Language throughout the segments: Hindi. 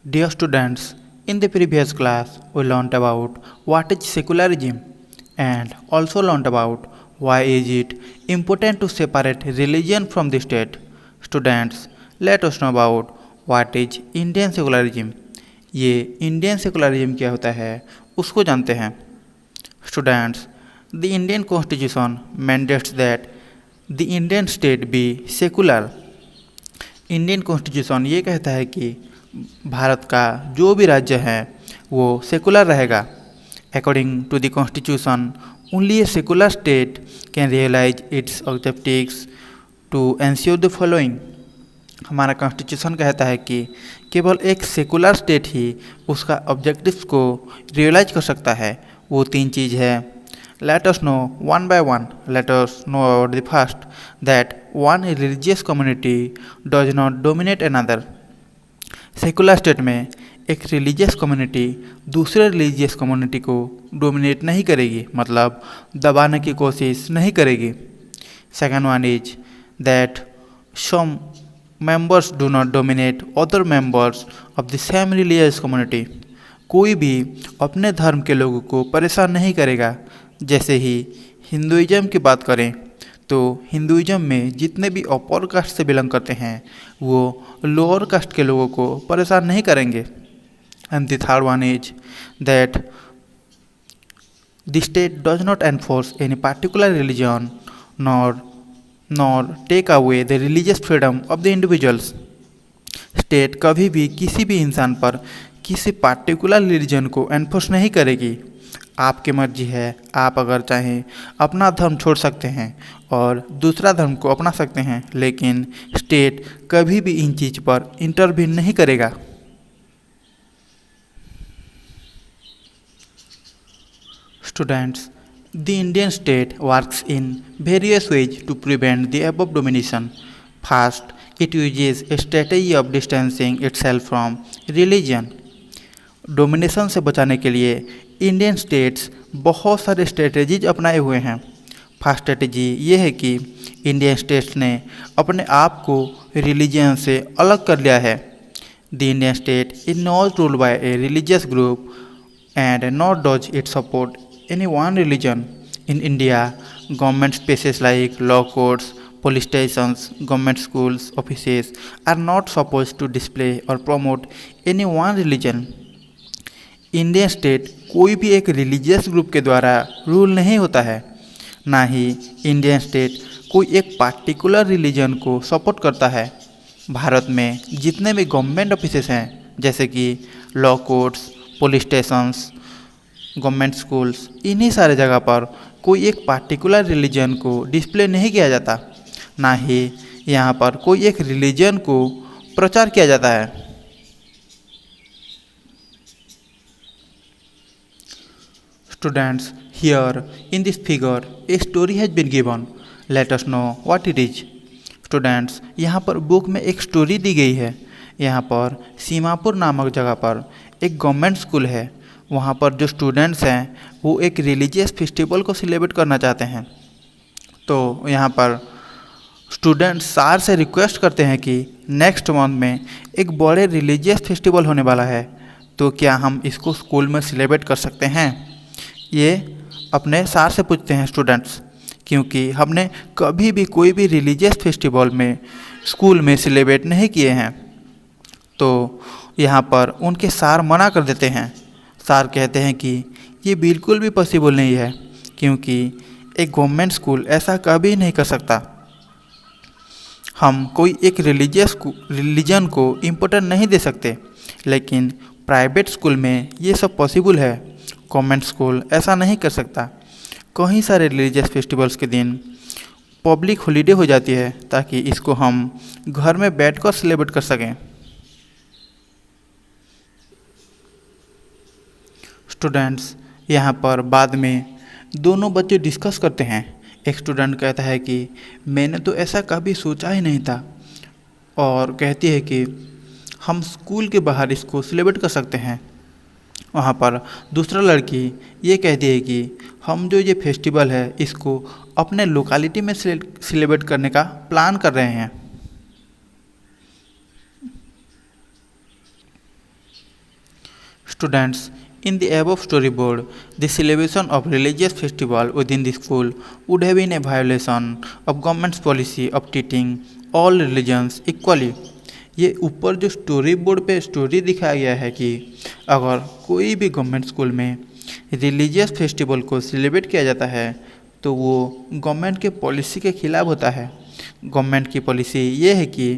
Dear students, in the previous class we learnt about what is secularism and also learnt about why is it important to separate religion from the state. Students, let us know about what is Indian secularism. ये इंडियन सेकुलरिज्म क्या होता है उसको जानते हैं. Students, the Indian constitution mandates that the Indian state be secular. Indian constitution ये कहता है कि भारत का जो भी राज्य है वो सेकुलर रहेगा. According to the constitution only a secular state can realise its objectives to ensure the following. हमारा कॉन्स्टिट्यूशन कहता है कि केवल एक सेकुलर स्टेट ही उसका ऑब्जेक्टिव्स को रियलाइज कर सकता है. वो तीन चीज़ है. Let us know one by one. Let us know about the first that one religious community does not dominate another. Secular state में एक रिलीजियस कम्युनिटी दूसरे रिलीजियस कम्युनिटी को डोमिनेट नहीं करेगी, मतलब दबाने की कोशिश नहीं करेगी. Second one is that some members do not dominate other members of the same religious community. कोई भी अपने धर्म के लोगों को परेशान नहीं करेगा. जैसे ही हिंदुइज्म की बात करें तो हिंदुइज्म में जितने भी अपर कास्ट से बिलोंग करते हैं वो लोअर कास्ट के लोगों को परेशान नहीं करेंगे. And the third one is that the state does not enforce any particular religion nor take away the religious freedom of the individuals. State कभी भी किसी भी इंसान पर किसी पार्टिकुलर रिलीजन को एनफोर्स नहीं करेगी. आपकी मर्जी है, आप अगर चाहें अपना धर्म छोड़ सकते हैं और दूसरा धर्म को अपना सकते हैं, लेकिन स्टेट कभी भी इन चीज़ पर इंटरवीन नहीं करेगा. Students, the Indian state works in various ways to prevent the above domination. First, it uses a strategy of distancing itself from religion. Domination से बचाने के लिए इंडियन स्टेट्स बहुत सारे स्ट्रेटजीज अपनाए हुए हैं. फर्स्ट स्ट्रेटजी ये है कि इंडियन स्टेट्स ने अपने आप को रिलीजन से अलग कर लिया है. The Indian state is not ruled by a religious group and not does it support any one religion. In India, government spaces like law courts, police stations, government schools, offices are not supposed to display or promote any one religion. Indian state कोई भी एक रिलीजियस ग्रुप के द्वारा रूल नहीं होता है. ना ही इंडियन स्टेट कोई एक पार्टिकुलर रिलीजन को सपोर्ट करता है. भारत में जितने भी गवर्नमेंट ऑफिसेस हैं जैसे कि law courts, police stations, government schools, इन्हीं सारे जगह पर कोई एक पार्टिकुलर रिलीजन को डिस्प्ले नहीं किया जाता. ना ही यहाँ पर कोई एक रिलीजन को प्रचार किया जाता है. Students, here in this figure a story has been given. Let us know what it is. Students, यहाँ पर बुक में एक स्टोरी दी गई है. यहाँ पर सीमापुर नामक जगह पर एक गवर्नमेंट स्कूल है. वहाँ पर जो स्टूडेंट्स हैं वो एक रिलीजियस फेस्टिवल को सेलिब्रेट करना चाहते हैं. तो यहाँ पर स्टूडेंट्स सर से रिक्वेस्ट करते हैं कि नेक्स्ट मंथ में एक बड़े रिलीजियस फेस्टिवल होने वाला है, तो क्या हम इसको स्कूल में सेलिब्रेट कर सकते हैं. ये अपने सर से पूछते हैं स्टूडेंट्स, क्योंकि हमने कभी भी कोई भी रिलीजियस फेस्टिवल में स्कूल में सेलिब्रेट नहीं किए हैं. तो यहाँ पर उनके सर मना कर देते हैं. सर कहते हैं कि ये बिल्कुल भी पॉसिबल नहीं है, क्योंकि एक गवर्नमेंट स्कूल ऐसा कभी नहीं कर सकता. हम कोई एक रिलीजन को इम्पोर्टेंस नहीं दे सकते, लेकिन प्राइवेट स्कूल में ये सब पॉसिबल है. गवर्नमेंट स्कूल ऐसा नहीं कर सकता. कई सारे रिलीजियस फेस्टिवल्स के दिन पब्लिक हॉलीडे हो जाती है ताकि इसको हम घर में बैठकर सेलिब्रेट कर सकें. स्टूडेंट्स, यहाँ पर बाद में दोनों बच्चे डिस्कस करते हैं. एक स्टूडेंट कहता है कि मैंने तो ऐसा कभी सोचा ही नहीं था, और कहती है कि हम स्कूल के बाहर इसको सेलिब्रेट कर सकते हैं. वहाँ पर दूसरा लड़की ये कहती है कि हम जो ये फेस्टिवल है इसको अपने लोकेलिटी में सेलिब्रेट करने का प्लान कर रहे हैं. Students, in the above storyboard, the celebration of religious festival within the school would have been a violation of government's policy of treating all religions equally. ये ऊपर जो स्टोरी बोर्ड पे स्टोरी दिखाया गया है कि अगर कोई भी गवर्नमेंट स्कूल में रिलीजियस फेस्टिवल को सेलिब्रेट किया जाता है तो वो गवर्नमेंट के पॉलिसी के खिलाफ होता है। गवर्नमेंट की पॉलिसी ये है कि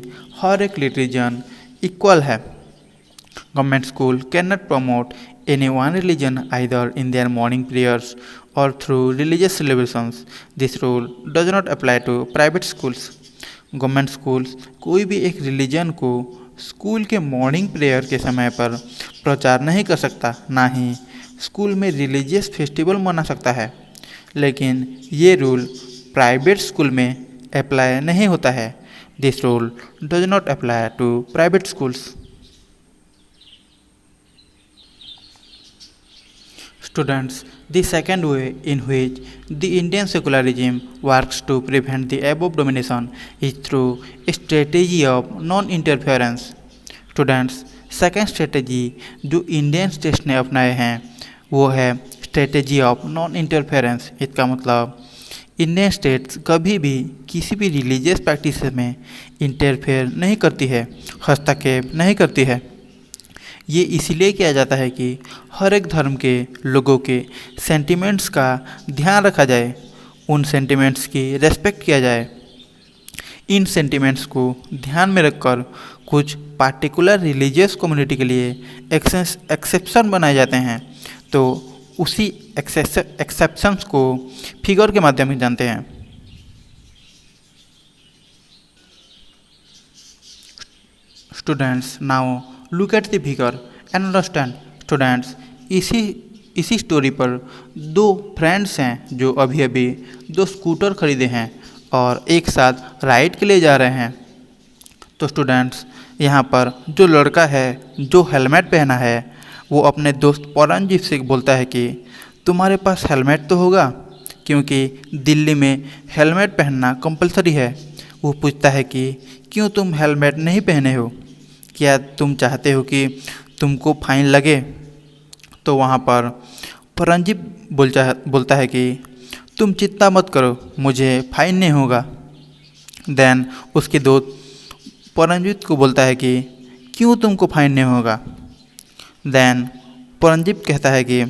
हर एक रिलीजन इक्वल है। Government school cannot promote any one religion either in their morning prayers or through religious celebrations. This rule does not apply to private schools. Government schools कोई भी एक रिलीजन को स्कूल के मॉर्निंग प्रेयर के समय पर प्रचार नहीं कर सकता, ना ही स्कूल में रिलीजियस फेस्टिवल मना सकता है। लेकिन ये रूल प्राइवेट स्कूल में अप्लाई नहीं होता है। This rule does not apply to private schools. Students, the second way in which the Indian secular regime works to prevent the above domination is through a strategy of non-interference. Students, second strategy जो इंडियन स्टेट्स ने अपनाए हैं वो है स्ट्रेटेजी ऑफ नॉन इंटरफेरेंस। इसका मतलब इंडियन स्टेट्स कभी भी किसी भी रिलीजियस प्रैक्टिस में इंटरफेयर नहीं करती है, हस्तक्षेप नहीं करती है। ये इसलिए किया जाता है कि हर एक धर्म के लोगों के सेंटिमेंट्स का ध्यान रखा जाए, उन सेंटिमेंट्स की रेस्पेक्ट किया जाए। इन सेंटिमेंट्स को ध्यान में रखकर कुछ पार्टिकुलर रिलीजियस कम्युनिटी के लिए एक्सेप्शन बनाए जाते हैं, तो उसी एक्सेप्शंस को फिगर के माध्यम से जानते हैं। Students, now look at the figure and understand. Students, इसी स्टोरी पर दो फ्रेंड्स हैं जो अभी अभी दो स्कूटर खरीदे हैं और एक साथ राइड के लिए जा रहे हैं। तो स्टूडेंट्स, यहाँ पर जो लड़का है जो हेलमेट पहना है वो अपने दोस्त परमजीत से बोलता है कि तुम्हारे पास हेलमेट तो होगा, क्योंकि दिल्ली में हेलमेट पहनना कंपलसरी है। वो पूछता है कि क्यों तुम हेलमेट नहीं पहने हो, क्या तुम चाहते हो कि तुमको फाइन लगे? तो वहाँ पर परमजीत बोलता है कि तुम चिंता मत करो, मुझे फाइन नहीं होगा। देन उसके दोस्त परमजीत को बोलता है कि क्यों तुमको फाइन नहीं होगा? देन परमजीत कहता है कि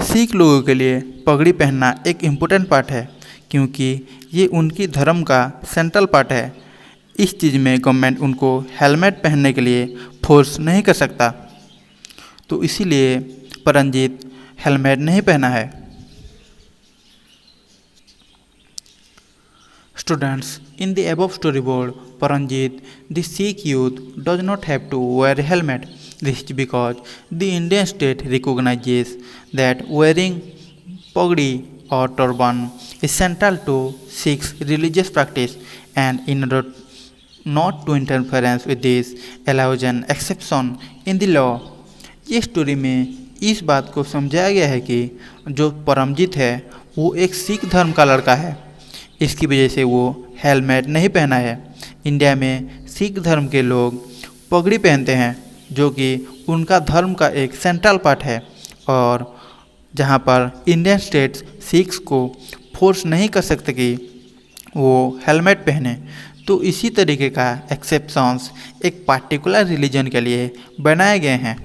सिख लोगों के लिए पगड़ी पहनना एक इम्पोर्टेंट पार्ट है, क्योंकि ये उनकी धर्म का सेंट्रल पार्ट है। इस चीज़ में गवर्नमेंट उनको हेलमेट पहनने के लिए फोर्स नहीं कर सकता, तो इसीलिए परमजीत हेलमेट नहीं पहना है। Students, in the above storyboard, Paranjit, the Sikh youth, does not have to wear a helmet. This is because the Indian state recognizes that wearing pagdi or turban is central to Sikhs' religious practice, and in order not to interference with this, allows an exception in the law. ये स्टोरी में इस बात को समझाया गया है कि जो परमजीत है वो एक सिख धर्म का लड़का है, इसकी वजह से वो हेलमेट नहीं पहना है। इंडिया में सिख धर्म के लोग पगड़ी पहनते हैं, जो कि उनका धर्म का एक सेंट्रल पार्ट है, और जहाँ पर इंडियन स्टेट्स सिख्स को फोर्स नहीं कर सकते कि वो हेलमेट पहने, तो इसी तरीके का एक्सेप्शंस एक पार्टिकुलर रिलीजन के लिए बनाए गए हैं।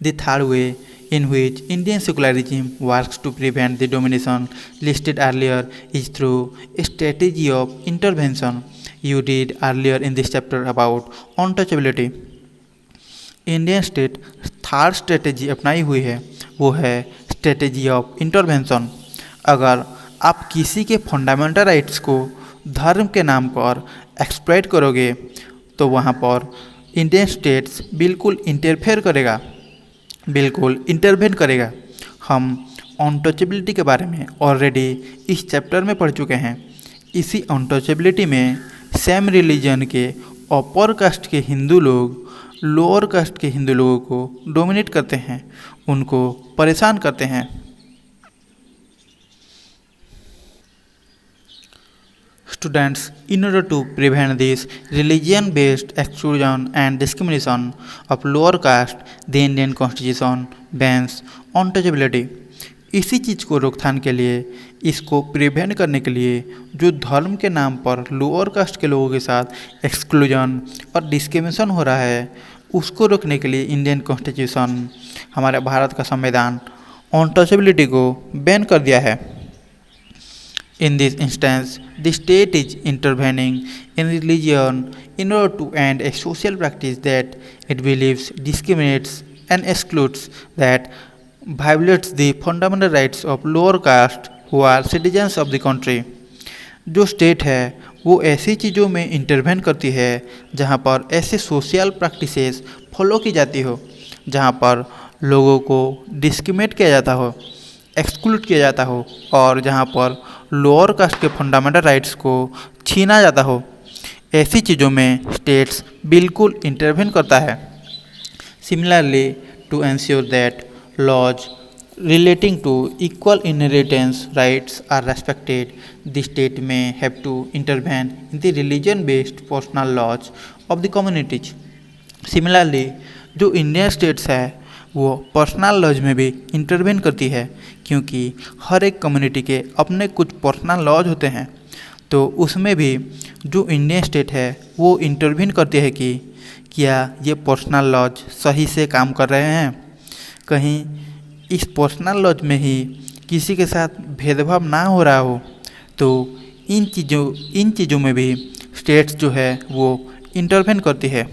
The third way in which Indian secularism works to prevent the domination listed earlier is through a strategy of intervention. You read earlier in this chapter about untouchability. Indian state third strategy अपनाई हुई है, वो है स्ट्रेटेजी ऑफ इंटरवेंशन। अगर आप किसी के फंडामेंटल राइट्स को धर्म के नाम पर एक्सप्लॉइट करोगे तो वहाँ पर इंडियन स्टेट्स बिल्कुल इंटरवेन करेगा। हम अनटचेबिलिटी के बारे में ऑलरेडी इस चैप्टर में पढ़ चुके हैं। इसी अनटचेबिलिटी में सेम रिलीजन के अपर कास्ट के हिंदू लोग लोअर कास्ट के हिंदू लोगों को डोमिनेट करते हैं, उनको परेशान करते हैं। Students, in order to prevent this religion-based exclusion and discrimination of lower caste, the Indian Constitution bans untouchability. इसी चीज़ को रोकथाम के लिए, इसको प्रिवेंट करने के लिए जो धर्म के नाम पर लोअर कास्ट के लोगों के साथ एक्सक्लूजन और डिस्क्रिमिनेशन हो रहा है, उसको रोकने के लिए इंडियन कॉन्स्टिट्यूशन, हमारे भारत का संविधान अनटचेबिलिटी को बैन कर दिया है. In this instance, the state is intervening in religion in order to end a social practice that it believes discriminates and excludes, that violates the fundamental rights of lower caste who are citizens of the country. जो स्टेट है वो ऐसी चीज़ों में इंटरवेन करती है जहाँ पर ऐसे सोशल प्रैक्टिसेस फॉलो की जाती हो, जहाँ पर लोगों को डिस्क्रिमिनेट किया जाता हो, एक्सक्लूड किया जाता हो, और जहाँ पर लोअर कास्ट के फंडामेंटल राइट्स को छीना जाता हो. ऐसी चीज़ों में स्टेट्स बिल्कुल इंटरवेन करता है. Similarly, to ensure that laws relating to equal inheritance rights are respected, the state may have to intervene in the religion-based personal laws of the communities. Similarly, जो इंडियन स्टेट्स है वो पर्सनल लॉज में भी इंटरवेन करती है, क्योंकि हर एक कम्युनिटी के अपने कुछ पर्सनल लॉज होते हैं. तो उसमें भी जो इंडियन स्टेट है वो इंटरवेन करती है कि क्या ये पर्सनल लॉज सही से काम कर रहे हैं, कहीं इस पर्सनल लॉज में ही किसी के साथ भेदभाव ना हो रहा हो. तो इन चीज़ों में भी स्टेट्स जो है वो इंटरवेन करती है.